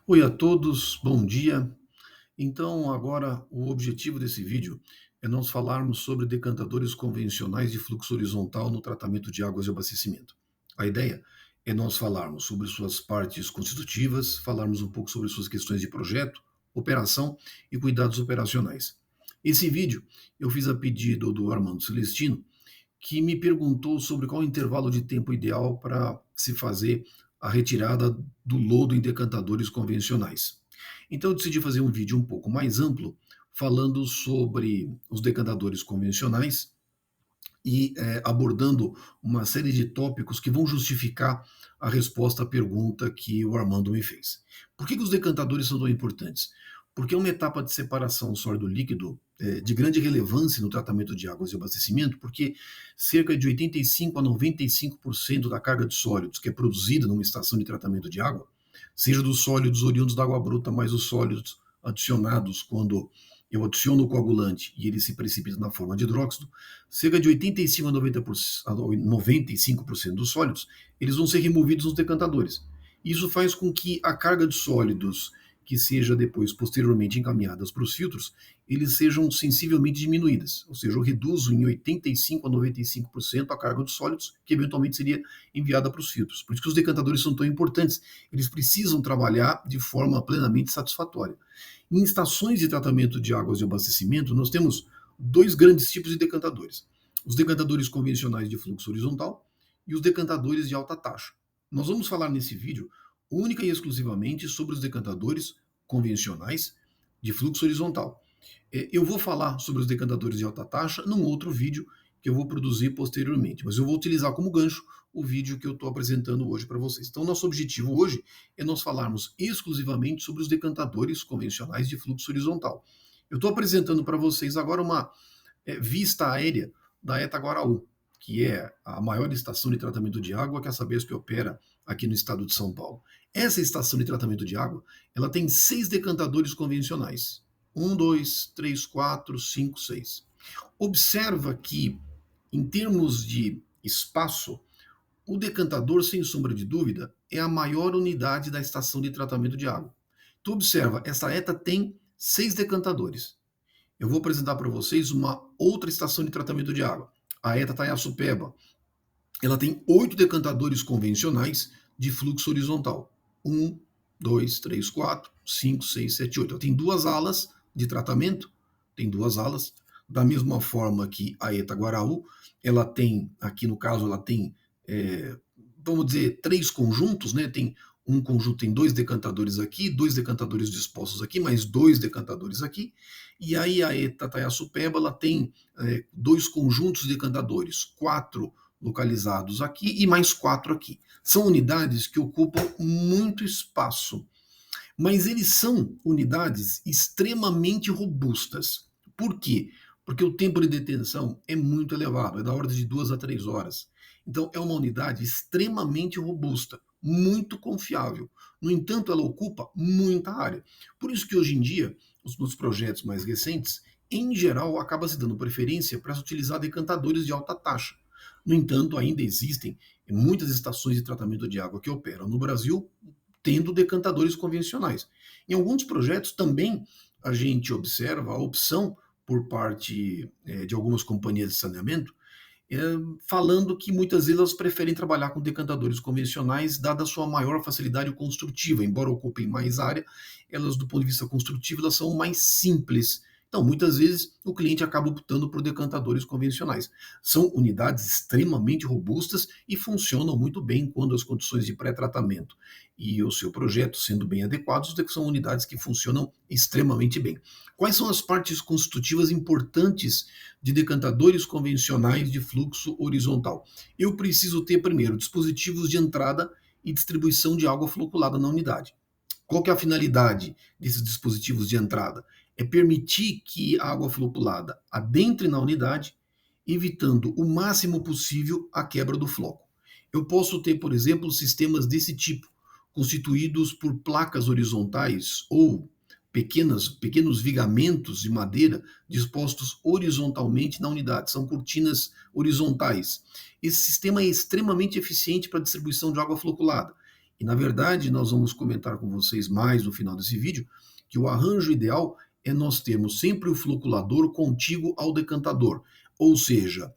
Oi a todos, bom dia. Então, agora o objetivo desse vídeo é nós falarmos sobre decantadores convencionais de fluxo horizontal no tratamento de águas de abastecimento. A ideia é nós falarmos sobre suas partes constitutivas, falarmos um pouco sobre suas questões de projeto, operação e cuidados operacionais. Esse vídeo eu fiz a pedido do Armando Celestino, que me perguntou sobre qual o intervalo de tempo ideal para se fazer a retirada do lodo em decantadores convencionais. Então eu decidi fazer um vídeo um pouco mais amplo, falando sobre os decantadores convencionais e abordando uma série de tópicos que vão justificar a resposta à pergunta que o Armando me fez. Por que os decantadores são tão importantes? Porque é uma etapa de separação sólido-líquido de grande relevância no tratamento de águas de abastecimento, porque cerca de 85 a 95% da carga de sólidos que é produzida numa estação de tratamento de água, seja dos sólidos oriundos da água bruta, mais os sólidos adicionados quando eu adiciono o coagulante e ele se precipita na forma de hidróxido, cerca de 85 a 95% dos sólidos, eles vão ser removidos nos decantadores. Isso faz com que a carga de sólidos que seja depois posteriormente encaminhadas para os filtros, eles sejam sensivelmente diminuídas, ou seja, eu reduzo em 85 a 95% a carga de sólidos que eventualmente seria enviada para os filtros. Por isso que os decantadores são tão importantes, eles precisam trabalhar de forma plenamente satisfatória. Em estações de tratamento de águas de abastecimento, nós temos dois grandes tipos de decantadores: os decantadores convencionais de fluxo horizontal e os decantadores de alta taxa. Nós vamos falar nesse vídeo única e exclusivamente sobre os decantadores convencionais de fluxo horizontal. Eu vou falar sobre os decantadores de alta taxa num outro vídeo que eu vou produzir posteriormente, mas eu vou utilizar como gancho o vídeo que eu estou apresentando hoje para vocês. Então, nosso objetivo hoje é nós falarmos exclusivamente sobre os decantadores convencionais de fluxo horizontal. Eu estou apresentando para vocês agora uma vista aérea da ETA Guaraú, que é a maior estação de tratamento de água que a Sabesp opera aqui no estado de São Paulo. Essa estação de tratamento de água, ela tem 6 decantadores convencionais. Um, dois, três, quatro, cinco, seis. Observa que, em termos de espaço, o decantador, sem sombra de dúvida, é a maior unidade da estação de tratamento de água. Tu observa, essa ETA tem 6 decantadores. Eu vou apresentar para vocês uma outra estação de tratamento de água, a ETA Taiaçupeba. Ela tem 8 decantadores convencionais de fluxo horizontal. Um, 2, 3, 4, 5, 6, 7, 8. Ela tem duas alas de tratamento, tem duas alas, da mesma forma que a ETA Guaraú, ela tem, aqui no caso, ela tem, vamos dizer, 3 conjuntos, né? Tem um conjunto, tem 2 decantadores aqui, 2 decantadores dispostos aqui, mais 2 decantadores aqui, e aí a ETA Taiaçupeba, ela tem 2 conjuntos de decantadores, 4 localizados aqui e mais 4 aqui. São unidades que ocupam muito espaço, mas eles são unidades extremamente robustas. Por quê? Porque o tempo de detenção é muito elevado, é da ordem de 2 a 3 horas. Então, é uma unidade extremamente robusta, muito confiável. No entanto, ela ocupa muita área. Por isso que hoje em dia, nos projetos mais recentes, em geral, acaba se dando preferência para se utilizar decantadores de alta taxa. No entanto, ainda existem muitas estações de tratamento de água que operam no Brasil tendo decantadores convencionais. Em alguns projetos também a gente observa a opção por parte de algumas companhias de saneamento, é, falando que muitas vezes elas preferem trabalhar com decantadores convencionais, dada a sua maior facilidade construtiva. Embora ocupem mais área, elas, do ponto de vista construtivo, elas são mais simples. Então, muitas vezes, o cliente acaba optando por decantadores convencionais. São unidades extremamente robustas e funcionam muito bem quando as condições de pré-tratamento e o seu projeto sendo bem adequados, são unidades que funcionam extremamente bem. Quais são as partes constitutivas importantes de decantadores convencionais de fluxo horizontal? Eu preciso ter, primeiro, dispositivos de entrada e distribuição de água floculada na unidade. Qual que é a finalidade desses dispositivos de entrada? É permitir que a água floculada adentre na unidade, evitando o máximo possível a quebra do floco. Eu posso ter, por exemplo, sistemas desse tipo, constituídos por placas horizontais ou pequenos vigamentos de madeira dispostos horizontalmente na unidade. São cortinas horizontais. Esse sistema é extremamente eficiente para a distribuição de água floculada. E, na verdade, nós vamos comentar com vocês mais no final desse vídeo que o arranjo ideal é nós termos sempre o floculador contíguo ao decantador, ou seja,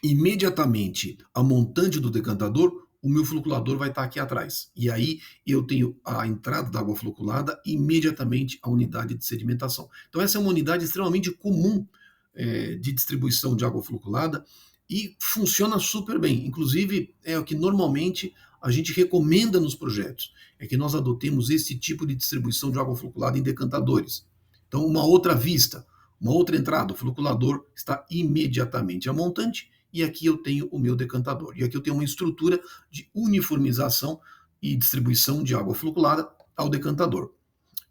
imediatamente a montante do decantador, o meu floculador vai estar aqui atrás. E aí eu tenho a entrada da água floculada e imediatamente a unidade de sedimentação. Então essa é uma unidade extremamente comum de distribuição de água floculada e funciona super bem. Inclusive é o que normalmente a gente recomenda nos projetos, é que nós adotemos esse tipo de distribuição de água floculada em decantadores. Então uma outra vista, uma outra entrada, o floculador está imediatamente a montante e aqui eu tenho o meu decantador. E aqui eu tenho uma estrutura de uniformização e distribuição de água floculada ao decantador.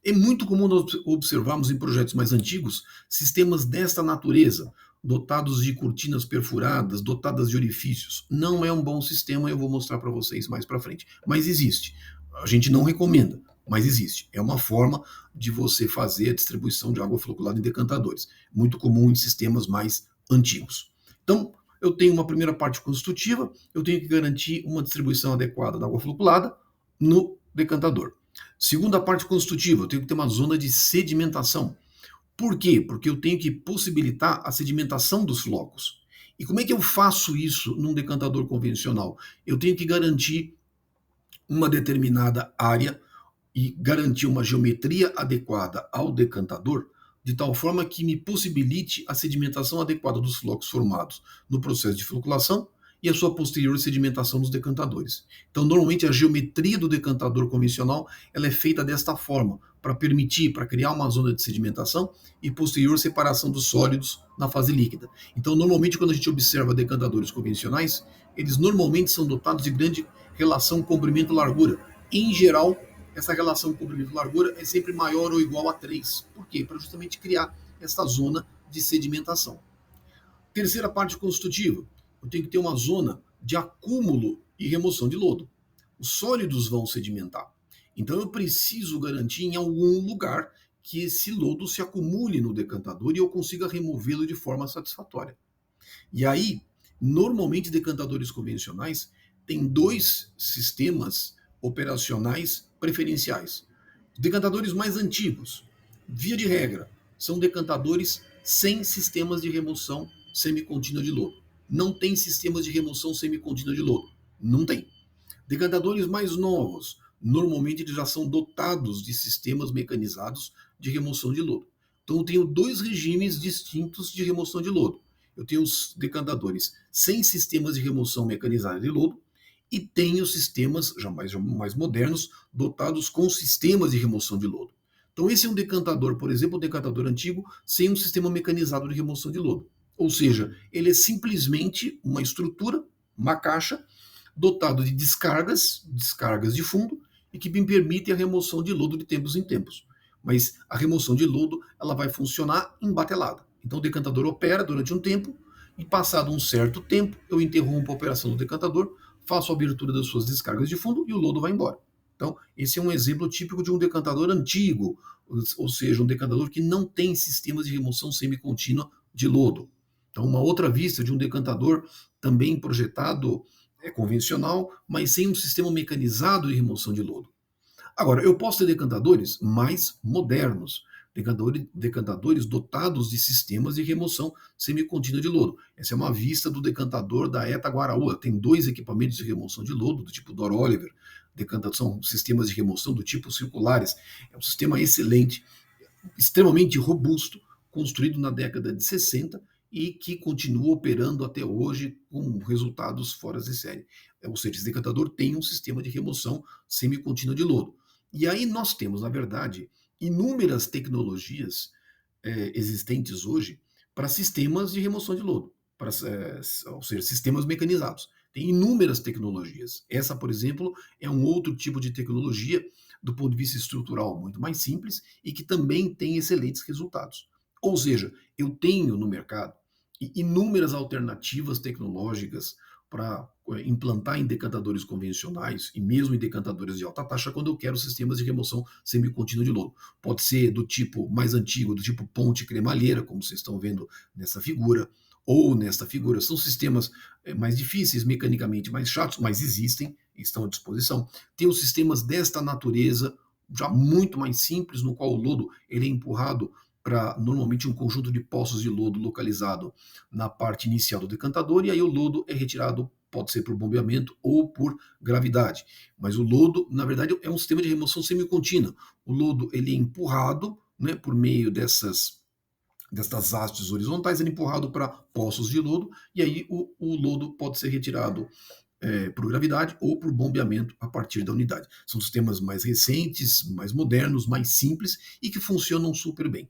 É muito comum nós observarmos em projetos mais antigos sistemas desta natureza, dotados de cortinas perfuradas, dotadas de orifícios. Não é um bom sistema, eu vou mostrar para vocês mais para frente. Mas existe. A gente não recomenda, mas existe. É uma forma de você fazer a distribuição de água floculada em decantadores. Muito comum em sistemas mais antigos. Então, eu tenho uma primeira parte constitutiva, eu tenho que garantir uma distribuição adequada da água floculada no decantador. Segunda parte constitutiva, eu tenho que ter uma zona de sedimentação. Por quê? Porque eu tenho que possibilitar a sedimentação dos flocos. E como é que eu faço isso num decantador convencional? Eu tenho que garantir uma determinada área e garantir uma geometria adequada ao decantador, de tal forma que me possibilite a sedimentação adequada dos flocos formados no processo de floculação e a sua posterior sedimentação nos decantadores. Então, normalmente, a geometria do decantador convencional ela é feita desta forma, para permitir, para criar uma zona de sedimentação e posterior separação dos sólidos na fase líquida. Então, normalmente, quando a gente observa decantadores convencionais, eles normalmente são dotados de grande relação comprimento-largura. Em geral, essa relação comprimento-largura é sempre maior ou igual a 3. Por quê? Para justamente criar essa zona de sedimentação. Terceira parte constitutiva, eu tenho que ter uma zona de acúmulo e remoção de lodo. Os sólidos vão sedimentar. Então eu preciso garantir em algum lugar que esse lodo se acumule no decantador e eu consiga removê-lo de forma satisfatória. E aí, normalmente decantadores convencionais têm dois sistemas operacionais preferenciais. Decantadores mais antigos, via de regra, são decantadores sem sistemas de remoção semicontínua de lodo. Não tem sistemas de remoção semicontínua de lodo. Não tem. Decantadores mais novos, normalmente eles já são dotados de sistemas mecanizados de remoção de lodo. Então eu tenho dois regimes distintos de remoção de lodo. Eu tenho os decantadores sem sistemas de remoção mecanizada de lodo e tenho sistemas já mais modernos dotados com sistemas de remoção de lodo. Então esse é um decantador, por exemplo, um decantador antigo sem um sistema mecanizado de remoção de lodo. Ou seja, ele é simplesmente uma estrutura, uma caixa, dotado de descargas de fundo, e que me permite a remoção de lodo de tempos em tempos. Mas a remoção de lodo ela vai funcionar em batelada. Então o decantador opera durante um tempo, e passado um certo tempo, eu interrompo a operação do decantador, faço a abertura das suas descargas de fundo e o lodo vai embora. Então, esse é um exemplo típico de um decantador antigo, ou seja, um decantador que não tem sistemas de remoção semicontínua de lodo. Então, uma outra vista de um decantador também projetado convencional, mas sem um sistema mecanizado de remoção de lodo. Agora, eu posso ter decantadores mais modernos, decantadores dotados de sistemas de remoção semicontínua de lodo. Essa é uma vista do decantador da ETA Guaraúa. Tem dois equipamentos de remoção de lodo do tipo Dor Oliver. São sistemas de remoção do tipo circulares. É um sistema excelente, extremamente robusto, construído na década de 60 e que continua operando até hoje com resultados fora de série. Ou seja, esse decantador tem um sistema de remoção semicontínua de lodo. E aí nós temos, na verdade, inúmeras tecnologias existentes hoje para sistemas de remoção de lodo, ou seja, sistemas mecanizados. Tem inúmeras tecnologias. Essa, por exemplo, é um outro tipo de tecnologia do ponto de vista estrutural muito mais simples e que também tem excelentes resultados. Ou seja, eu tenho no mercado inúmeras alternativas tecnológicas para implantar em decantadores convencionais e mesmo em decantadores de alta taxa quando eu quero sistemas de remoção semicontínua de lodo. Pode ser do tipo mais antigo, do tipo ponte cremalheira, como vocês estão vendo nessa figura, ou nesta figura. São sistemas mais difíceis, mecanicamente mais chatos, mas existem estão à disposição. Tem os sistemas desta natureza, já muito mais simples, no qual o lodo ele é empurrado para, normalmente, um conjunto de poços de lodo localizado na parte inicial do decantador, e aí o lodo é retirado, pode ser por bombeamento ou por gravidade. Mas o lodo, na verdade, é um sistema de remoção semicontínua. O lodo ele é empurrado, né, por meio destas hastes horizontais, ele é empurrado para poços de lodo, e aí o lodo pode ser retirado por gravidade ou por bombeamento a partir da unidade. São sistemas mais recentes, mais modernos, mais simples e que funcionam super bem.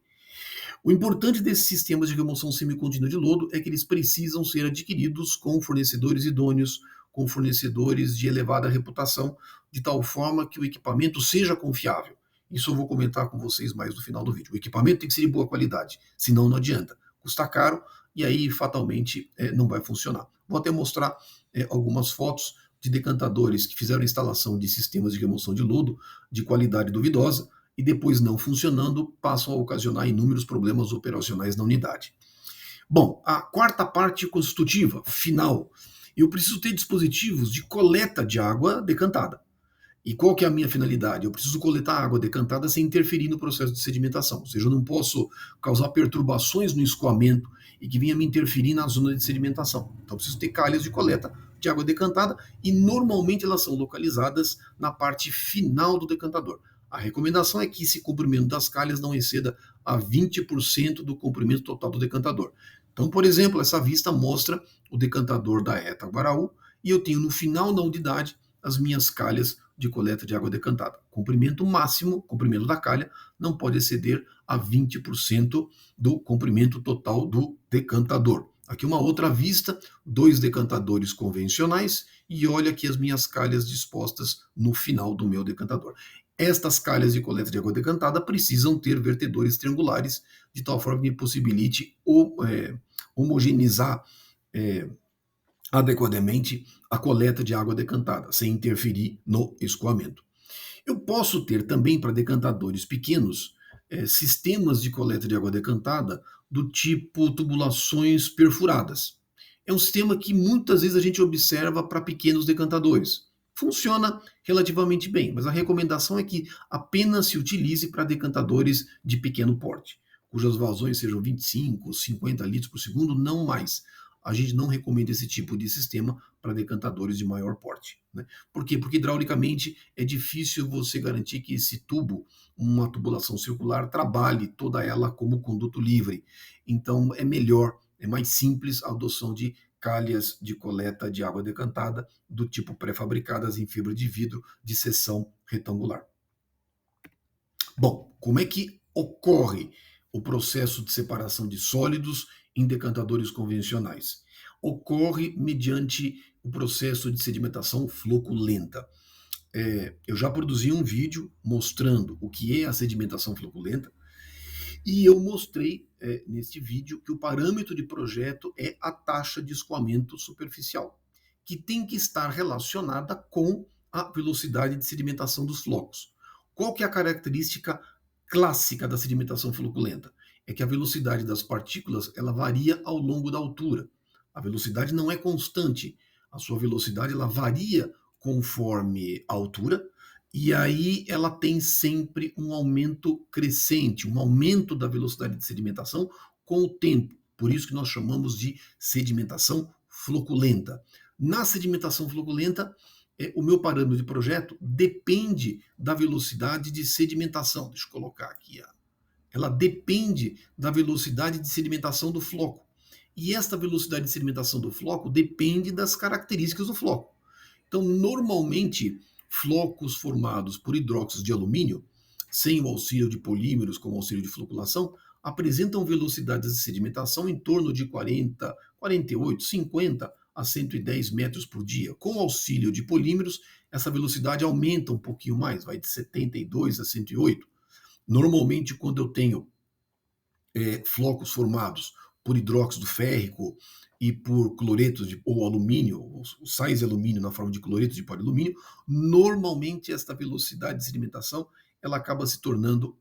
O importante desses sistemas de remoção semicontínua de lodo é que eles precisam ser adquiridos com fornecedores idôneos, com fornecedores de elevada reputação, de tal forma que o equipamento seja confiável. Isso eu vou comentar com vocês mais no final do vídeo. O equipamento tem que ser de boa qualidade, senão não adianta. Custa caro e aí fatalmente não vai funcionar. Vou até mostrar algumas fotos de decantadores que fizeram a instalação de sistemas de remoção de lodo de qualidade duvidosa e depois não funcionando, passam a ocasionar inúmeros problemas operacionais na unidade. Bom, a quarta parte constitutiva, final, eu preciso ter dispositivos de coleta de água decantada. E qual que é a minha finalidade? Eu preciso coletar água decantada sem interferir no processo de sedimentação, ou seja, eu não posso causar perturbações no escoamento e que venha me interferir na zona de sedimentação. Então eu preciso ter calhas de coleta de água decantada e normalmente elas são localizadas na parte final do decantador. A recomendação é que esse comprimento das calhas não exceda a 20% do comprimento total do decantador. Então, por exemplo, essa vista mostra o decantador da ETA Guaraú e eu tenho no final da unidade as minhas calhas de coleta de água decantada. Comprimento máximo, comprimento da calha, não pode exceder a 20% do comprimento total do decantador. Aqui uma outra vista, 2 decantadores convencionais e olha aqui as minhas calhas dispostas no final do meu decantador. Estas calhas de coleta de água decantada precisam ter vertedores triangulares, de tal forma que me possibilite homogeneizar adequadamente a coleta de água decantada, sem interferir no escoamento. Eu posso ter também para decantadores pequenos sistemas de coleta de água decantada do tipo tubulações perfuradas. É um sistema que muitas vezes a gente observa para pequenos decantadores. Funciona relativamente bem, mas a recomendação é que apenas se utilize para decantadores de pequeno porte, cujas vazões sejam 25, 50 litros por segundo, não mais. A gente não recomenda esse tipo de sistema para decantadores de maior porte. Né? Por quê? Porque hidraulicamente é difícil você garantir que esse tubo, uma tubulação circular, trabalhe toda ela como conduto livre. Então é melhor, é mais simples a adoção de calhas de coleta de água decantada do tipo pré-fabricadas em fibra de vidro de seção retangular. Bom, como é que ocorre o processo de separação de sólidos em decantadores convencionais? Ocorre mediante o processo de sedimentação floculenta. Eu já produzi um vídeo mostrando o que é a sedimentação floculenta e eu mostrei neste vídeo que o parâmetro de projeto é a taxa de escoamento superficial, que tem que estar relacionada com a velocidade de sedimentação dos flocos. Qual que é a característica clássica da sedimentação floculenta? É que a velocidade das partículas ela varia ao longo da altura. A velocidade não é constante. A sua velocidade ela varia conforme a altura, e aí ela tem sempre um aumento crescente, um aumento da velocidade de sedimentação com o tempo. Por isso que nós chamamos de sedimentação floculenta. Na sedimentação floculenta, o meu parâmetro de projeto depende da velocidade de sedimentação. Deixa eu colocar aqui. Ela depende da velocidade de sedimentação do floco. E esta velocidade de sedimentação do floco depende das características do floco. Então, normalmente, flocos formados por hidróxido de alumínio, sem o auxílio de polímeros como auxílio de floculação, apresentam velocidades de sedimentação em torno de 40, 48, 50 a 110 metros por dia. Com o auxílio de polímeros, essa velocidade aumenta um pouquinho mais, vai de 72 a 108. Normalmente, quando eu tenho flocos formados por hidróxido férrico e por cloretos ou alumínio, os sais de alumínio na forma de cloretos de polialumínio, normalmente esta velocidade de sedimentação ela acaba se tornando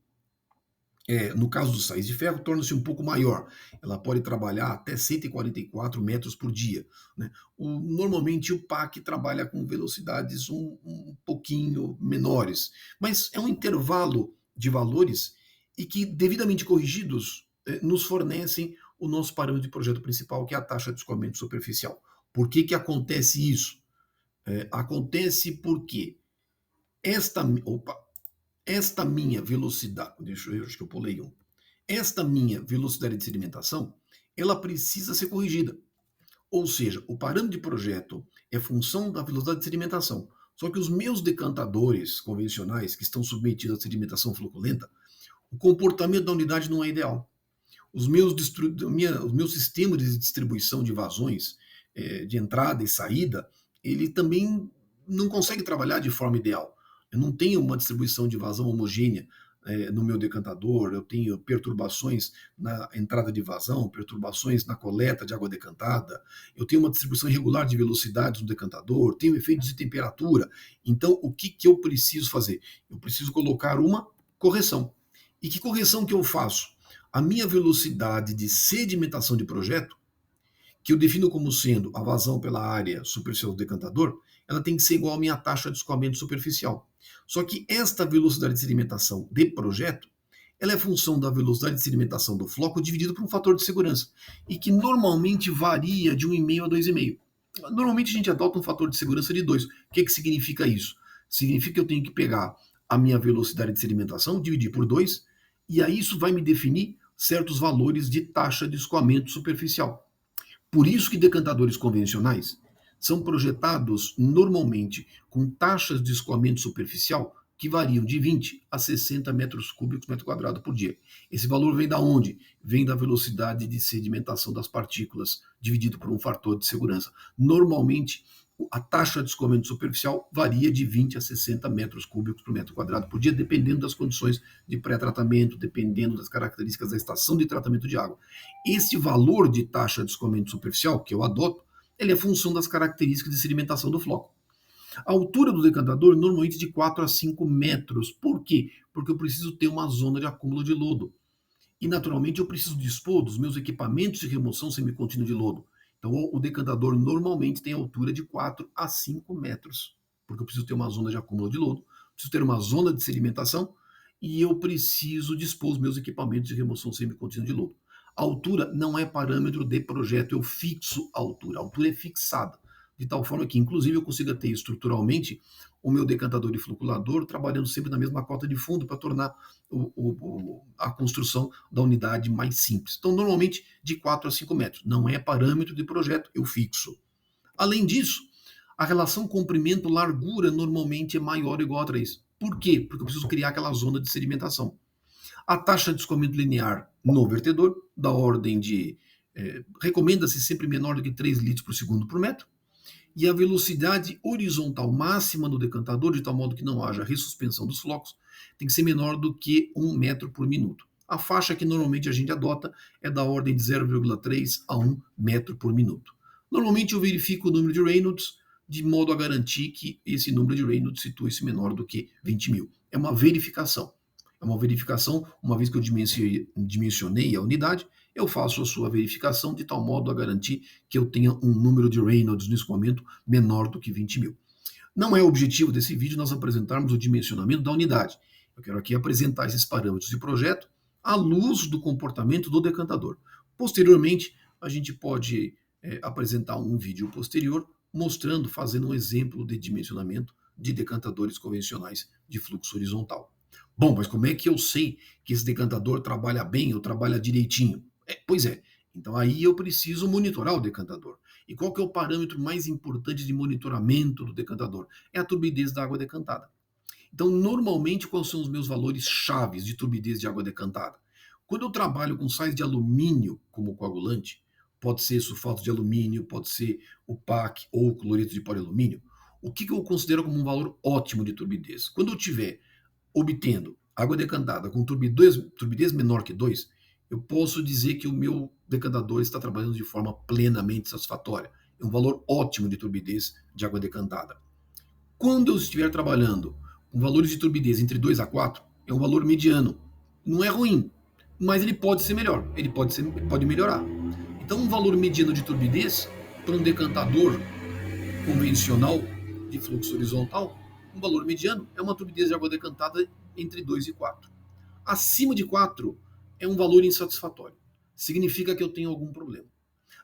No caso dos sais de ferro, torna-se um pouco maior. Ela pode trabalhar até 144 metros por dia. Né? Normalmente o PAC trabalha com velocidades um pouquinho menores, mas é um intervalo de valores e que, devidamente corrigidos, nos fornecem o nosso parâmetro de projeto principal, que é a taxa de escoamento superficial. Por que, que acontece isso? Acontece porque esta, opa, esta minha velocidade, deixa eu, acho que eu pulei um. Esta minha velocidade de sedimentação, ela precisa ser corrigida. Ou seja, o parâmetro de projeto é função da velocidade de sedimentação. Só que os meus decantadores convencionais, que estão submetidos à sedimentação fluculenta, o comportamento da unidade não é ideal. Os meus sistemas de distribuição de vazões, de entrada e saída, ele também não consegue trabalhar de forma ideal. Eu não tenho uma distribuição de vazão homogênea no meu decantador, eu tenho perturbações na entrada de vazão, perturbações na coleta de água decantada, eu tenho uma distribuição irregular de velocidades no decantador, tenho efeitos de temperatura. Então, o que, que eu preciso fazer? Eu preciso colocar uma correção. E que correção que eu faço? A minha velocidade de sedimentação de projeto, que eu defino como sendo a vazão pela área superficial do decantador, ela tem que ser igual à minha taxa de escoamento superficial. Só que esta velocidade de sedimentação de projeto, ela é função da velocidade de sedimentação do floco dividido por um fator de segurança, e que normalmente varia de 1,5 a 2,5. Normalmente a gente adota um fator de segurança de 2. O que, que significa isso? Significa que eu tenho que pegar a minha velocidade de sedimentação, dividir por 2, e aí isso vai me definir certos valores de taxa de escoamento superficial. Por isso que decantadores convencionais são projetados normalmente com taxas de escoamento superficial que variam de 20 a 60 metros cúbicos por metro quadrado por dia. Esse valor vem da onde? Vem da velocidade de sedimentação das partículas, dividido por um fator de segurança. Normalmente, a taxa de escoamento superficial varia de 20 a 60 metros cúbicos por metro quadrado por dia, dependendo das condições de pré-tratamento, dependendo das características da estação de tratamento de água. Este valor de taxa de escoamento superficial, que eu adoto, ele é função das características de sedimentação do floco. A altura do decantador normalmente de 4 a 5 metros. Por quê? Porque eu preciso ter uma zona de acúmulo de lodo. E, naturalmente, eu preciso dispor dos meus equipamentos de remoção semicontínua de lodo. Então, o decantador normalmente tem altura de 4 a 5 metros, porque eu preciso ter uma zona de acúmulo de lodo, preciso ter uma zona de sedimentação e eu preciso dispor os meus equipamentos de remoção semicontínua de lodo. A altura não é parâmetro de projeto, eu fixo a altura é fixada, de tal forma que, inclusive, eu consiga ter estruturalmente o meu decantador e fluculador trabalhando sempre na mesma cota de fundo para tornar a construção da unidade mais simples. Então, normalmente, de 4 a 5 metros. Não é parâmetro de projeto, eu fixo. Além disso, a relação comprimento-largura normalmente é maior ou igual a 3. Por quê? Porque eu preciso criar aquela zona de sedimentação. A taxa de escoamento linear no vertedor, da ordem de... recomenda-se sempre menor do que 3 litros por segundo por metro, e a velocidade horizontal máxima no decantador, de tal modo que não haja ressuspensão dos flocos, tem que ser menor do que 1 metro por minuto. A faixa que normalmente a gente adota é da ordem de 0,3 a 1 metro por minuto. Normalmente eu verifico o número de Reynolds de modo a garantir que esse número de Reynolds situa-se menor do que 20 mil. É uma verificação. É uma verificação, uma vez que eu dimensionei a unidade, eu faço a sua verificação de tal modo a garantir que eu tenha um número de Reynolds no escoamento menor do que 20 mil. Não é o objetivo desse vídeo nós apresentarmos o dimensionamento da unidade. Eu quero aqui apresentar esses parâmetros de projeto à luz do comportamento do decantador. Posteriormente, a gente pode apresentar um vídeo posterior mostrando, fazendo um exemplo de dimensionamento de decantadores convencionais de fluxo horizontal. Bom, mas como é que eu sei que esse decantador trabalha bem ou trabalha direitinho? Pois é, então aí eu preciso monitorar o decantador. E qual que é o parâmetro mais importante de monitoramento do decantador? É a turbidez da água decantada. Então, normalmente, quais são os meus valores chaves de turbidez de água decantada? Quando eu trabalho com sais de alumínio como coagulante, pode ser sulfato de alumínio, pode ser o PAC ou o cloreto de polialumínio, o que eu considero como um valor ótimo de turbidez? Quando eu tiver obtendo água decantada com turbidez menor que 2, eu posso dizer que o meu decantador está trabalhando de forma plenamente satisfatória. É um valor ótimo de turbidez de água decantada. Quando eu estiver trabalhando com valores de turbidez entre 2 a 4, é um valor mediano. Não é ruim, mas ele pode ser melhor, ele pode melhorar. Então, um valor mediano de turbidez para um decantador convencional de fluxo horizontal, um valor mediano é uma turbidez de água decantada entre 2 e 4. Acima de 4 é um valor insatisfatório. Significa que eu tenho algum problema.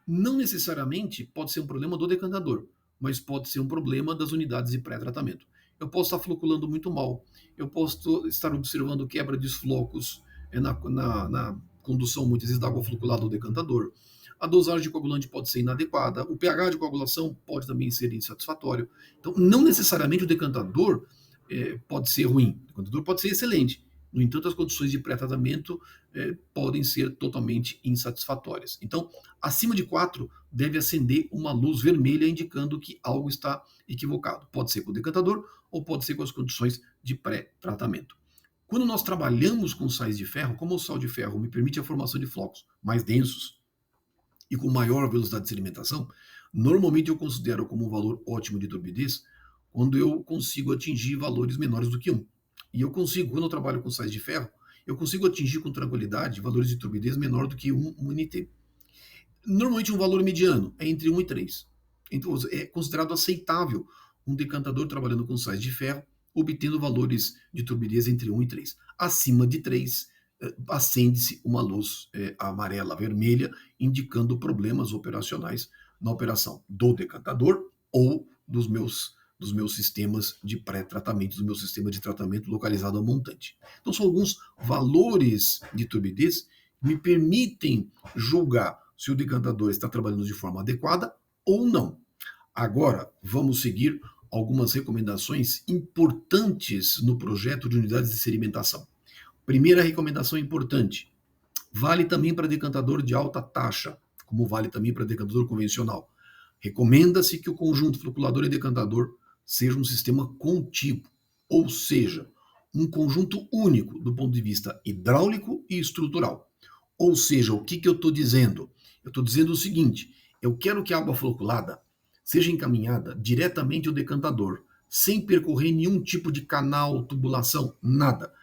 Não necessariamente pode ser um problema do decantador, mas pode ser um problema das unidades de pré-tratamento. Eu posso estar floculando muito mal, eu posso estar observando quebra de flocos na condução, muitas vezes, da água floculada ao decantador. A dosagem de coagulante pode ser inadequada, o pH de coagulação pode também ser insatisfatório. Então, não necessariamente o decantador pode ser ruim, o decantador pode ser excelente. No entanto, as condições de pré-tratamento podem ser totalmente insatisfatórias. Então, acima de 4, deve acender uma luz vermelha indicando que algo está equivocado. Pode ser com o decantador ou pode ser com as condições de pré-tratamento. Quando nós trabalhamos com sais de ferro, como o sal de ferro me permite a formação de flocos mais densos e com maior velocidade de sedimentação, normalmente eu considero como um valor ótimo de turbidez quando eu consigo atingir valores menores do que 1. E eu consigo, quando eu trabalho com sais de ferro, eu consigo atingir com tranquilidade valores de turbidez menor do que 1 NT. Normalmente um valor mediano é entre 1 e 3. Então é considerado aceitável um decantador trabalhando com sais de ferro, obtendo valores de turbidez entre 1 e 3. Acima de 3, acende-se uma luz amarela, vermelha, indicando problemas operacionais na operação do decantador ou dos meus sistemas de pré-tratamento, do meu sistema de tratamento localizado ao montante. Então são alguns valores de turbidez que me permitem julgar se o decantador está trabalhando de forma adequada ou não. Agora, vamos seguir algumas recomendações importantes no projeto de unidades de sedimentação. Primeira recomendação importante, vale também para decantador de alta taxa, como vale também para decantador convencional. Recomenda-se que o conjunto floculador e decantador seja um sistema contíguo, ou seja, um conjunto único do ponto de vista hidráulico e estrutural. Ou seja, o que eu estou dizendo? Eu estou dizendo o seguinte, eu quero que a água floculada seja encaminhada diretamente ao decantador, sem percorrer nenhum tipo de canal, tubulação, nada.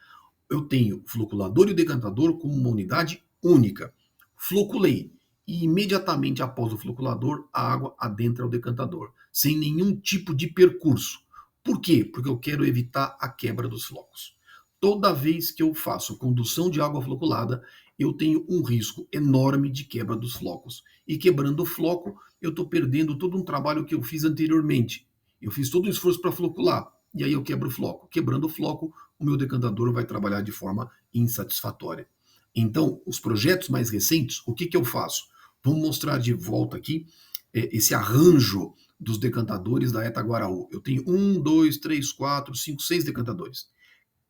Eu tenho floculador e o decantador como uma unidade única. Floculei e imediatamente após o floculador, a água adentra o decantador, sem nenhum tipo de percurso. Por quê? Porque eu quero evitar a quebra dos flocos. Toda vez que eu faço condução de água floculada, eu tenho um risco enorme de quebra dos flocos. E quebrando o floco, eu estou perdendo todo um trabalho que eu fiz anteriormente. Eu fiz todo o esforço para flocular, e aí eu quebro o floco. Quebrando o floco, o meu decantador vai trabalhar de forma insatisfatória. Então, os projetos mais recentes, o que eu faço? Vamos mostrar de volta aqui esse arranjo dos decantadores da ETA Guaraú. Eu tenho 1, 2, 3, 4, 5, 6 decantadores.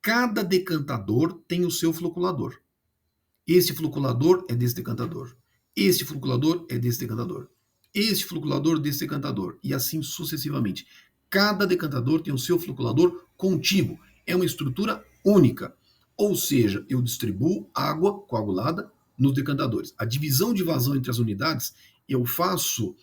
Cada decantador tem o seu floculador. Este floculador é desse decantador. Este floculador é desse decantador. Este floculador desse decantador. E assim sucessivamente. Cada decantador tem o seu floculador contíguo. É uma estrutura única. Ou seja, eu distribuo água coagulada nos decantadores. A divisão de vazão entre as unidades eu faço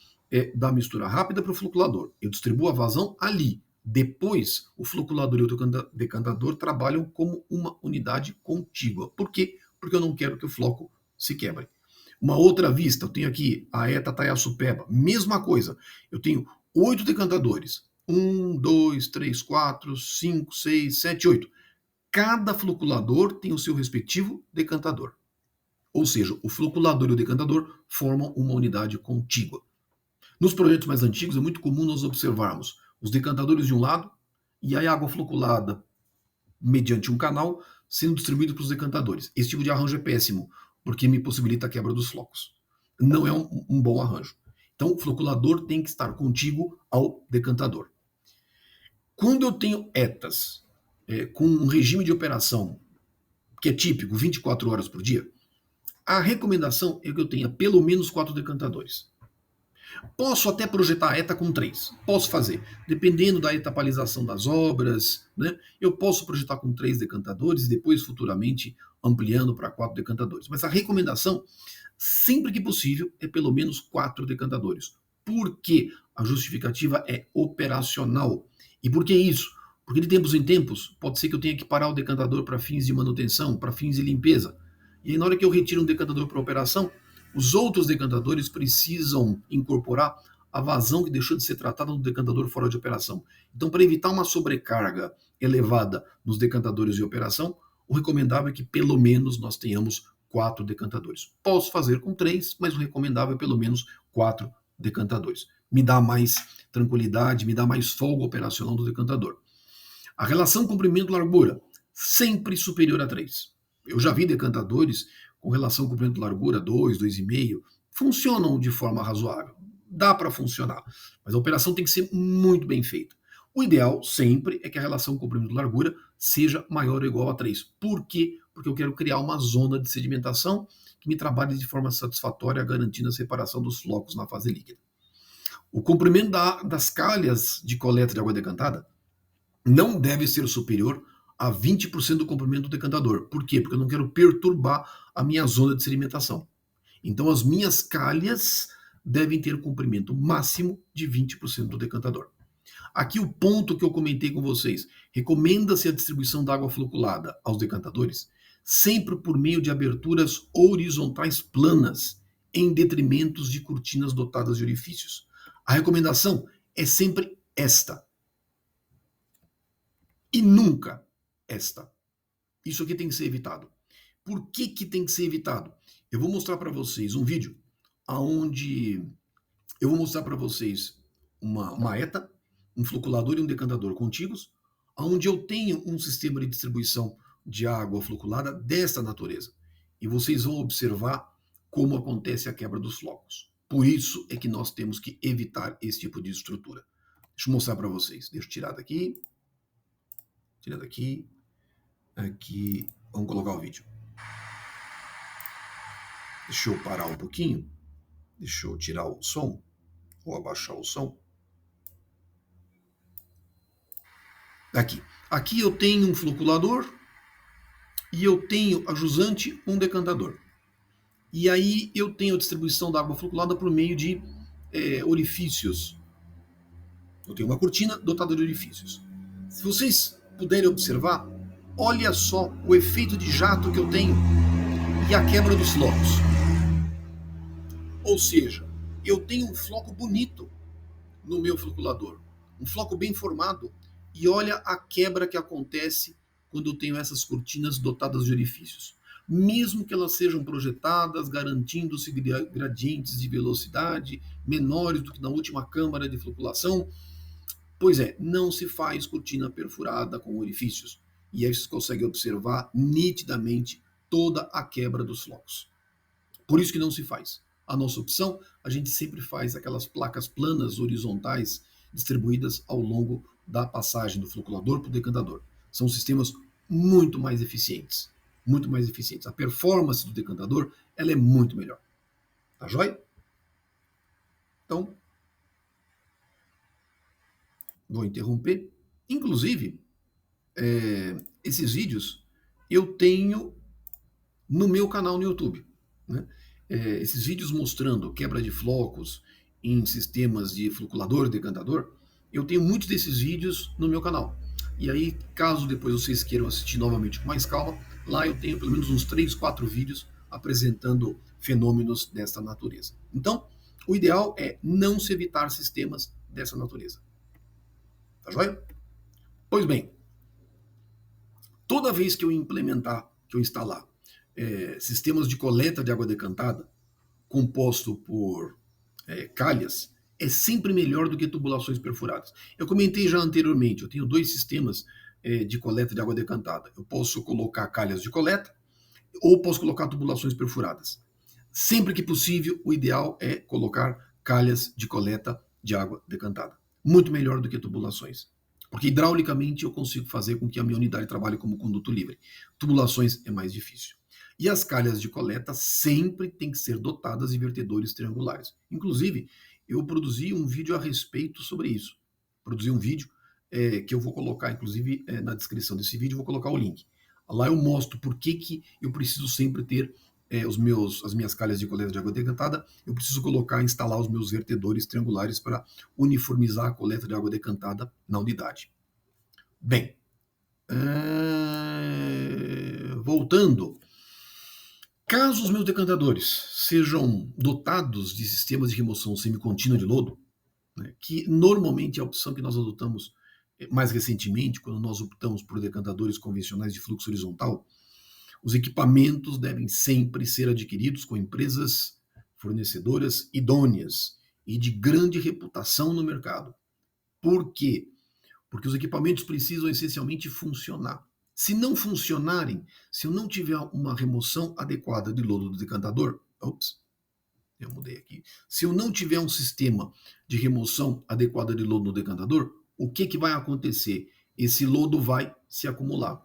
da mistura rápida para o floculador. Eu distribuo a vazão ali. Depois, o floculador e o decantador trabalham como uma unidade contígua. Por quê? Porque eu não quero que o floco se quebre. Uma outra vista, eu tenho aqui a ETA Taiaçupeba, mesma coisa. Eu tenho 8 decantadores. 1, 2, 3, 4, 5, 6, 7, 8. Cada floculador tem o seu respectivo decantador. Ou seja, o floculador e o decantador formam uma unidade contígua. Nos projetos mais antigos é muito comum nós observarmos os decantadores de um lado e a água floculada mediante um canal sendo distribuído para os decantadores. Esse tipo de arranjo é péssimo, porque me possibilita a quebra dos flocos. Não é um bom arranjo. Então, o floculador tem que estar contíguo ao decantador. Quando eu tenho ETAs com um regime de operação que é típico, 24 horas por dia, a recomendação é que eu tenha pelo menos 4 decantadores. Posso até projetar a ETA com 3. Posso fazer. Dependendo da etapalização das obras, né, eu posso projetar com 3 decantadores e depois futuramente ampliando para 4 decantadores. Mas a recomendação, sempre que possível, é pelo menos 4 decantadores. Por quê? A justificativa é operacional. E por que isso? Porque de tempos em tempos, pode ser que eu tenha que parar o decantador para fins de manutenção, para fins de limpeza. E aí, na hora que eu retiro um decantador para operação, os outros decantadores precisam incorporar a vazão que deixou de ser tratada no decantador fora de operação. Então, para evitar uma sobrecarga elevada nos decantadores de operação, o recomendável é que pelo menos nós tenhamos 4 decantadores. Posso fazer com 3, mas o recomendável é pelo menos 4 decantadores. Me dá mais tranquilidade, me dá mais folga operacional do decantador. A relação comprimento-largura, sempre superior a 3. Eu já vi decantadores com relação comprimento-largura 2, 2,5, funcionam de forma razoável. Dá para funcionar, mas a operação tem que ser muito bem feita. O ideal sempre é que a relação comprimento-largura seja maior ou igual a 3. Por quê? Porque eu quero criar uma zona de sedimentação que me trabalhe de forma satisfatória, garantindo a separação dos flocos na fase líquida. O comprimento das calhas de coleta de água decantada não deve ser superior a 20% do comprimento do decantador. Por quê? Porque eu não quero perturbar a minha zona de sedimentação. Então, as minhas calhas devem ter comprimento máximo de 20% do decantador. Aqui o ponto que eu comentei com vocês. Recomenda-se a distribuição da água floculada aos decantadores sempre por meio de aberturas horizontais planas, em detrimento de cortinas dotadas de orifícios. A recomendação é sempre esta. E nunca esta. Isso aqui tem que ser evitado. Por que tem que ser evitado? Eu vou mostrar para vocês um vídeo onde eu vou mostrar para vocês uma ETA, um floculador e um decantador contíguos, onde eu tenho um sistema de distribuição de água floculada dessa natureza. E vocês vão observar como acontece a quebra dos flocos. Por isso é que nós temos que evitar esse tipo de estrutura. Deixa eu mostrar para vocês. Deixa eu tirar daqui. Tirar daqui. Aqui. Vamos colocar o vídeo. Deixa eu parar um pouquinho. Deixa eu tirar o som. Vou abaixar o som. Aqui. Aqui eu tenho um floculador e eu tenho a jusante, um decantador. E aí eu tenho a distribuição da água floculada por meio de orifícios. Eu tenho uma cortina dotada de orifícios. Se vocês puderem observar, olha só o efeito de jato que eu tenho e a quebra dos flocos. Ou seja, eu tenho um floco bonito no meu floculador, um floco bem formado, e olha a quebra que acontece quando eu tenho essas cortinas dotadas de orifícios. Mesmo que elas sejam projetadas garantindo-se gradientes de velocidade menores do que na última câmara de floculação, pois é, não se faz cortina perfurada com orifícios. E aí vocês conseguem observar nitidamente toda a quebra dos flocos. Por isso que não se faz. A nossa opção, a gente sempre faz aquelas placas planas horizontais distribuídas ao longo da passagem do floculador para o decantador. São sistemas muito mais eficientes. Muito mais eficientes. A performance do decantador ela é muito melhor. Tá joia? Então, vou interromper. Inclusive, esses vídeos eu tenho no meu canal no YouTube. Né? Esses vídeos mostrando quebra de flocos em sistemas de floculador e decantador, eu tenho muitos desses vídeos no meu canal. E aí, caso depois vocês queiram assistir novamente com mais calma, lá eu tenho pelo menos uns 3, 4 vídeos apresentando fenômenos desta natureza. Então, o ideal é não se evitar sistemas dessa natureza. Tá joia? Pois bem, toda vez que eu implementar, que eu instalar sistemas de coleta de água decantada composto por calhas, é sempre melhor do que tubulações perfuradas. Eu comentei já anteriormente, eu tenho 2 sistemas de coleta de água decantada. Eu posso colocar calhas de coleta ou posso colocar tubulações perfuradas. Sempre que possível, o ideal é colocar calhas de coleta de água decantada. Muito melhor do que tubulações. Porque hidraulicamente eu consigo fazer com que a minha unidade trabalhe como conduto livre. Tubulações é mais difícil. E as calhas de coleta sempre têm que ser dotadas de vertedores triangulares. Inclusive, eu produzi um vídeo a respeito sobre isso. Produzi um vídeo que eu vou colocar, inclusive, na descrição desse vídeo, eu vou colocar o link. Lá eu mostro por que eu preciso sempre ter as minhas calhas de coleta de água decantada, eu preciso instalar os meus vertedores triangulares para uniformizar a coleta de água decantada na unidade. Bem, voltando, Caso os meus decantadores sejam dotados de sistemas de remoção semicontínua de lodo, né, que normalmente é a opção que nós adotamos mais recentemente, quando nós optamos por decantadores convencionais de fluxo horizontal, os equipamentos devem sempre ser adquiridos com empresas fornecedoras idôneas e de grande reputação no mercado. Por quê? Porque os equipamentos precisam essencialmente funcionar. Se não funcionarem, se eu não tiver uma remoção adequada de lodo do decantador, eu mudei aqui. Se eu não tiver um sistema de remoção adequada de lodo no decantador, o que vai acontecer? Esse lodo vai se acumular.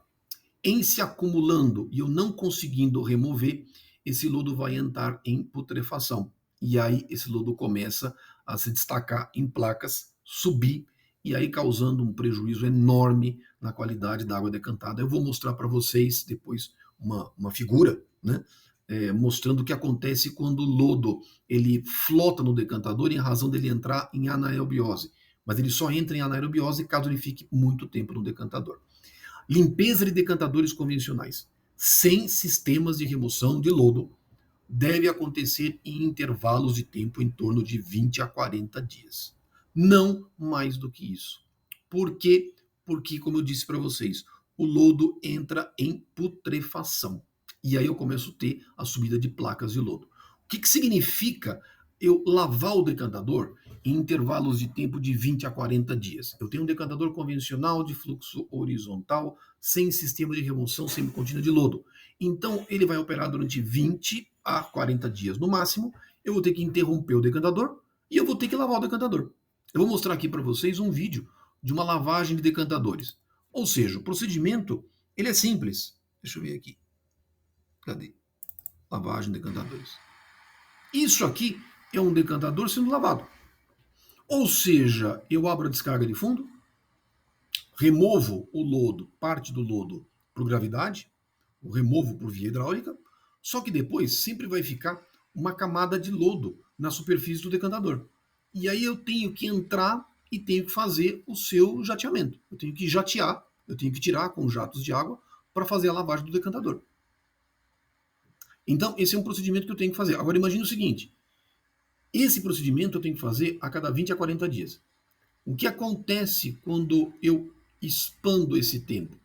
Em se acumulando e eu não conseguindo remover, esse lodo vai entrar em putrefação. E aí esse lodo começa a se destacar em placas, subir, e aí causando um prejuízo enorme na qualidade da água decantada. Eu vou mostrar para vocês depois uma figura, né? Mostrando o que acontece quando o lodo ele flota no decantador em razão dele entrar em anaerobiose. Mas ele só entra em anaerobiose caso ele fique muito tempo no decantador. Limpeza de decantadores convencionais sem sistemas de remoção de lodo deve acontecer em intervalos de tempo em torno de 20 a 40 dias. Não mais do que isso. Por quê? Porque, como eu disse para vocês, o lodo entra em putrefação. E aí eu começo a ter a subida de placas de lodo. O que significa eu lavar o decantador em intervalos de tempo de 20 a 40 dias? Eu tenho um decantador convencional de fluxo horizontal, sem sistema de remoção semicontínua de lodo. Então, ele vai operar durante 20 a 40 dias no máximo. Eu vou ter que interromper o decantador e eu vou ter que lavar o decantador. Eu vou mostrar aqui para vocês um vídeo de uma lavagem de decantadores. Ou seja, o procedimento ele é simples. Deixa eu ver aqui. Cadê? Lavagem de decantadores. Isso aqui é um decantador sendo lavado. Ou seja, eu abro a descarga de fundo, removo o lodo, parte do lodo por gravidade, o removo por via hidráulica, só que depois sempre vai ficar uma camada de lodo na superfície do decantador. E aí eu tenho que entrar e tenho que fazer o seu jateamento. Eu tenho que jatear, eu tenho que tirar com jatos de água para fazer a lavagem do decantador. Então, esse é um procedimento que eu tenho que fazer. Agora, imagine o seguinte. Esse procedimento eu tenho que fazer a cada 20 a 40 dias. O que acontece quando eu expando esse tempo?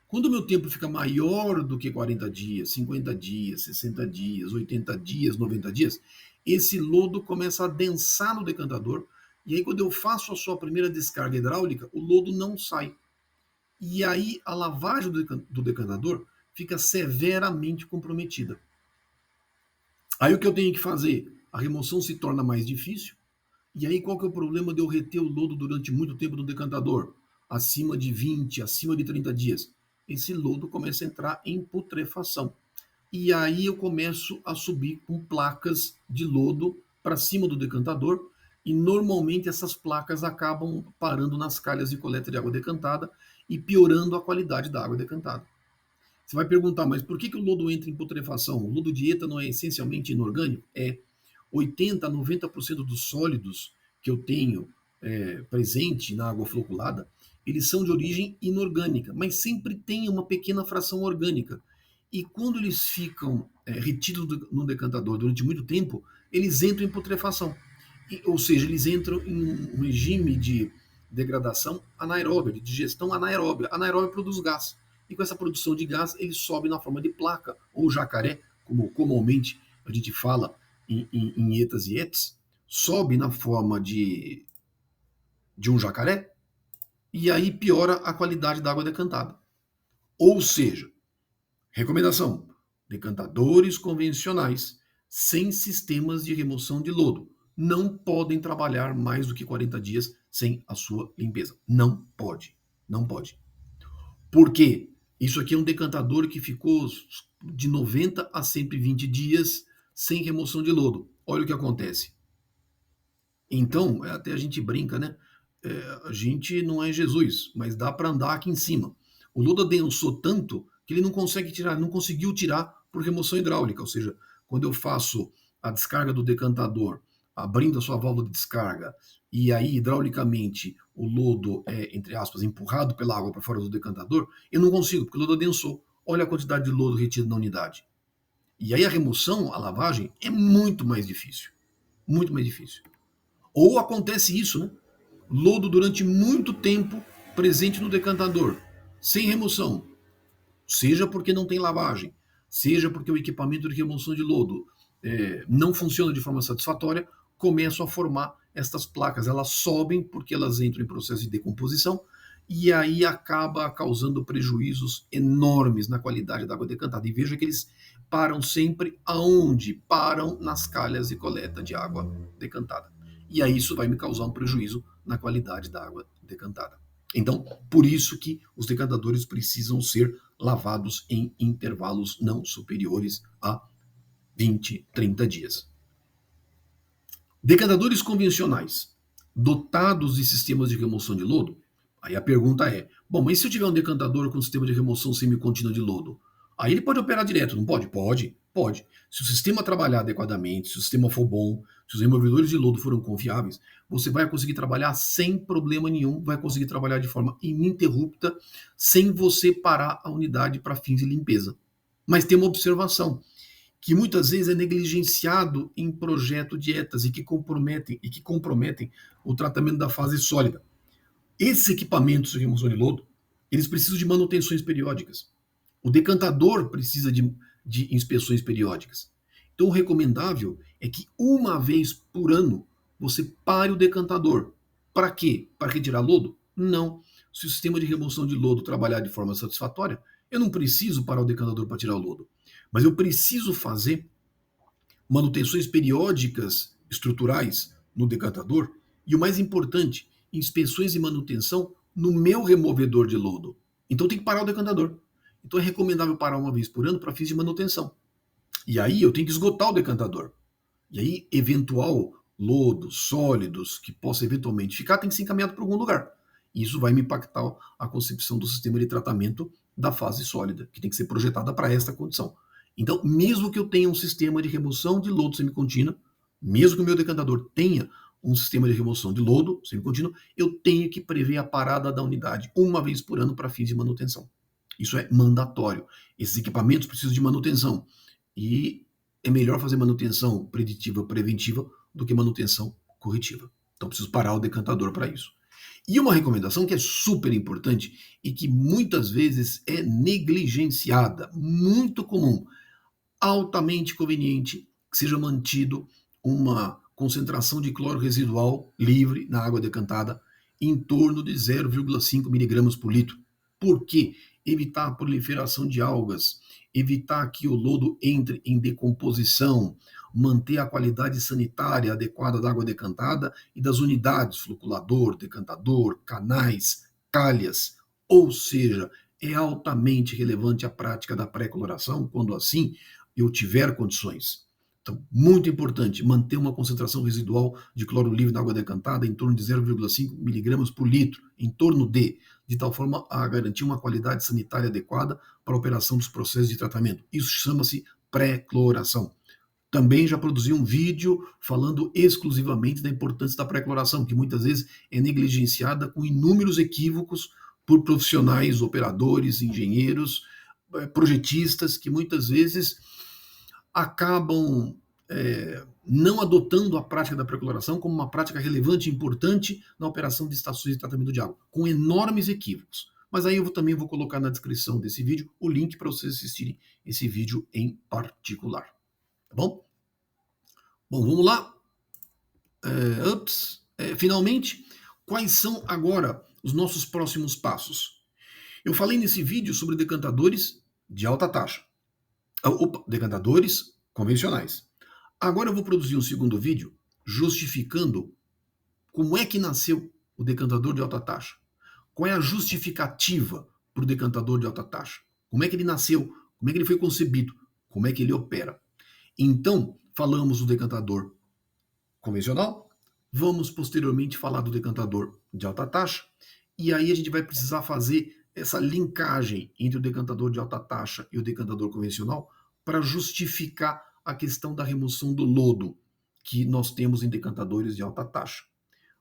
Quando o meu tempo fica maior do que 40 dias, 50 dias, 60 dias, 80 dias, 90 dias, esse lodo começa a densar no decantador, e aí quando eu faço a sua primeira descarga hidráulica, o lodo não sai. E aí a lavagem do decantador fica severamente comprometida. Aí o que eu tenho que fazer? A remoção se torna mais difícil. E aí qual que é o problema de eu reter o lodo durante muito tempo no decantador? Acima de 20, acima de 30 dias. Esse lodo começa a entrar em putrefação. E aí eu começo a subir com placas de lodo para cima do decantador. E normalmente essas placas acabam parando nas calhas de coleta de água decantada e piorando a qualidade da água decantada. Você vai perguntar, mas por que o lodo entra em putrefação? O lodo de ETA não é essencialmente inorgânico? 80 a 90% dos sólidos que eu tenho presente na água floculada, eles são de origem inorgânica, mas sempre tem uma pequena fração orgânica. E quando eles ficam retidos no decantador durante muito tempo, eles entram em putrefação. Ou seja, eles entram em um regime de degradação anaeróbia, de digestão anaeróbia. A anaeróbia produz gás. E com essa produção de gás, ele sobe na forma de placa, ou jacaré, como comumente a gente fala em etas e etes, sobe na forma de um jacaré, e aí piora a qualidade da água decantada. Ou seja, recomendação, decantadores convencionais sem sistemas de remoção de lodo não podem trabalhar mais do que 40 dias sem a sua limpeza. Não pode. Não pode. Por quê? Isso aqui é um decantador que ficou de 90 a 120 dias sem remoção de lodo. Olha o que acontece. Então, até a gente brinca, né? A gente não é Jesus, mas dá para andar aqui em cima. O lodo adensou tanto que ele não consegue tirar, não conseguiu tirar por remoção hidráulica. Ou seja, quando eu faço a descarga do decantador, abrindo a sua válvula de descarga, e aí hidraulicamente o lodo é, entre aspas, empurrado pela água para fora do decantador, eu não consigo, porque o lodo adensou. Olha a quantidade de lodo retido na unidade. E aí a remoção, a lavagem, é muito mais difícil. Muito mais difícil. Ou acontece isso, né? Lodo durante muito tempo presente no decantador, sem remoção. Seja porque não tem lavagem, seja porque o equipamento de remoção de lodo não funciona de forma satisfatória, começam a formar estas placas. Elas sobem porque elas entram em processo de decomposição e aí acaba causando prejuízos enormes na qualidade da água decantada. E veja que eles param sempre aonde? Param nas calhas de coleta de água decantada. E aí isso vai me causar um prejuízo na qualidade da água decantada. Então, por isso que os decantadores precisam ser lavados em intervalos não superiores a 20, 30 dias. Decantadores convencionais, dotados de sistemas de remoção de lodo, aí a pergunta é, bom, mas se eu tiver um decantador com sistema de remoção semicontínua de lodo, aí ele pode operar direto, não pode? Pode, pode. Se o sistema trabalhar adequadamente, se o sistema for bom, se os removedores de lodo forem confiáveis, você vai conseguir trabalhar sem problema nenhum, vai conseguir trabalhar de forma ininterrupta, sem você parar a unidade para fins de limpeza. Mas tem uma observação, que muitas vezes é negligenciado em projeto dietas e que comprometem o tratamento da fase sólida. Esses equipamentos de remoção de lodo, eles precisam de manutenções periódicas. O decantador precisa de inspeções periódicas. Então, o recomendável é que uma vez por ano você pare o decantador. Para quê? Para retirar lodo? Não. Se o sistema de remoção de lodo trabalhar de forma satisfatória, eu não preciso parar o decantador para tirar o lodo. Mas eu preciso fazer manutenções periódicas estruturais no decantador e, o mais importante, inspeções e manutenção no meu removedor de lodo. Então tem que parar o decantador. Então é recomendável parar uma vez por ano para fins de manutenção. E aí eu tenho que esgotar o decantador. E aí, eventual lodo, sólidos que possa eventualmente ficar, tem que ser encaminhado para algum lugar. Isso vai me impactar a concepção do sistema de tratamento da fase sólida, que tem que ser projetada para esta condição. Então, mesmo que eu tenha um sistema de remoção de lodo semicontínuo, mesmo que o meu decantador tenha um sistema de remoção de lodo semicontínuo, eu tenho que prever a parada da unidade uma vez por ano para fins de manutenção. Isso é mandatório. Esses equipamentos precisam de manutenção. E é melhor fazer manutenção preditiva preventiva do que manutenção corretiva. Então, preciso parar o decantador para isso. E uma recomendação que é super importante e que muitas vezes é negligenciada, muito comum, altamente conveniente que seja mantido uma concentração de cloro residual livre na água decantada em torno de 0,5 miligramas por litro. Por quê? Evitar a proliferação de algas, evitar que o lodo entre em decomposição, manter a qualidade sanitária adequada da água decantada e das unidades, floculador, decantador, canais, calhas. Ou seja, é altamente relevante a prática da pré-coloração, quando assim eu tiver condições. Então, muito importante manter uma concentração residual de cloro livre na água decantada em torno de 0,5 miligramas por litro, em torno de tal forma a garantir uma qualidade sanitária adequada para a operação dos processos de tratamento. Isso chama-se pré-cloração. Também já produzi um vídeo falando exclusivamente da importância da pré-cloração, que muitas vezes é negligenciada com inúmeros equívocos por profissionais, operadores, engenheiros, projetistas, que muitas vezes acabam não adotando a prática da pré-coloração como uma prática relevante e importante na operação de estações de tratamento de água, com enormes equívocos. Mas aí eu também vou colocar na descrição desse vídeo o link para vocês assistirem esse vídeo em particular. Tá bom? Bom, vamos lá. Finalmente, quais são agora os nossos próximos passos? Eu falei nesse vídeo sobre decantadores de alta taxa. Decantadores convencionais. Agora eu vou produzir um segundo vídeo justificando como é que nasceu o decantador de alta taxa. Qual é a justificativa para o decantador de alta taxa? Como é que ele nasceu? Como é que ele foi concebido? Como é que ele opera? Então, falamos do decantador convencional, vamos posteriormente falar do decantador de alta taxa, e aí a gente vai precisar fazer essa linkagem entre o decantador de alta taxa e o decantador convencional para justificar a questão da remoção do lodo que nós temos em decantadores de alta taxa.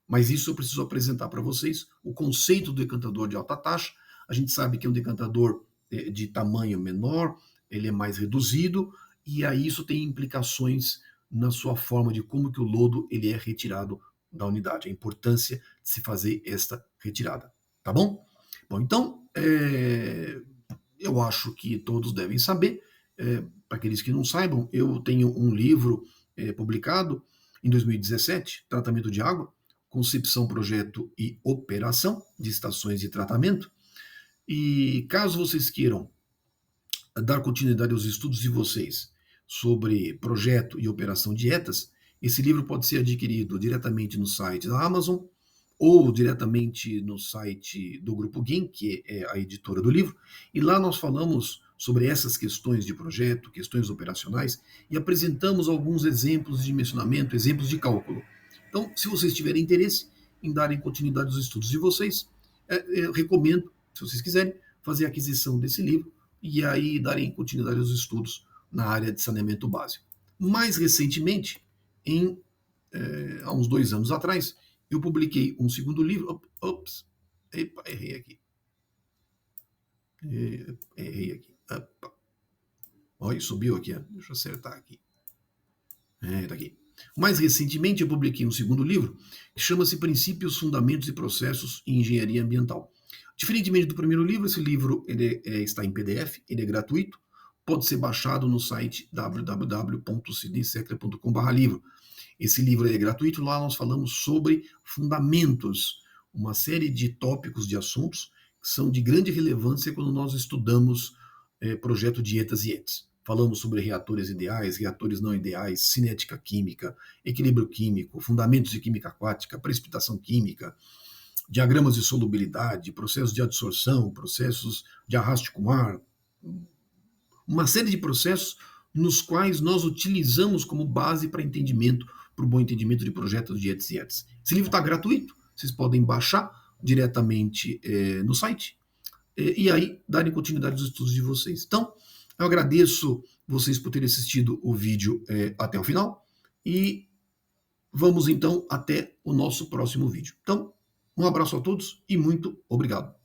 Mas isso eu preciso apresentar para vocês o conceito do decantador de alta taxa. A gente sabe que é um decantador de tamanho menor, ele é mais reduzido e aí isso tem implicações na sua forma de como que o lodo ele é retirado da unidade, a importância de se fazer esta retirada, tá bom? Bom, então, eu acho que todos devem saber. Para aqueles que não saibam, eu tenho um livro publicado em 2017, Tratamento de Água, Concepção, Projeto e Operação de Estações de Tratamento. E caso vocês queiram dar continuidade aos estudos de vocês sobre projeto e operação de dietas, esse livro pode ser adquirido diretamente no site da Amazon ou diretamente no site do Grupo GIM, que é a editora do livro, e lá nós falamos sobre essas questões de projeto, questões operacionais, e apresentamos alguns exemplos de dimensionamento, exemplos de cálculo. Então, se vocês tiverem interesse em darem continuidade aos estudos de vocês, eu recomendo, se vocês quiserem, fazer a aquisição desse livro e aí darem continuidade aos estudos na área de saneamento básico. Mais recentemente, há uns 2 anos atrás, eu publiquei um segundo livro. Epa, errei aqui. Errei aqui. Opa. Olha, subiu aqui. Deixa eu acertar aqui. Tá aqui. Mais recentemente, eu publiquei um segundo livro que chama-se Princípios, Fundamentos e Processos em Engenharia Ambiental. Diferentemente do primeiro livro, esse livro está em PDF, ele é gratuito, pode ser baixado no site www.sidneysecler.com/livro. Esse livro é gratuito, lá nós falamos sobre fundamentos, uma série de tópicos, de assuntos que são de grande relevância quando nós estudamos projeto dietas e ETS. Falamos sobre reatores ideais, reatores não ideais, cinética química, equilíbrio químico, fundamentos de química aquática, precipitação química, diagramas de solubilidade, processos de adsorção, processos de arraste com ar, uma série de processos nos quais nós utilizamos como base para entendimento, para o bom entendimento de projetos de ETS e ETS. Esse livro está gratuito, vocês podem baixar diretamente no site e aí darem continuidade aos estudos de vocês. Então, eu agradeço vocês por terem assistido o vídeo até o final e vamos então até o nosso próximo vídeo. Então, um abraço a todos e muito obrigado.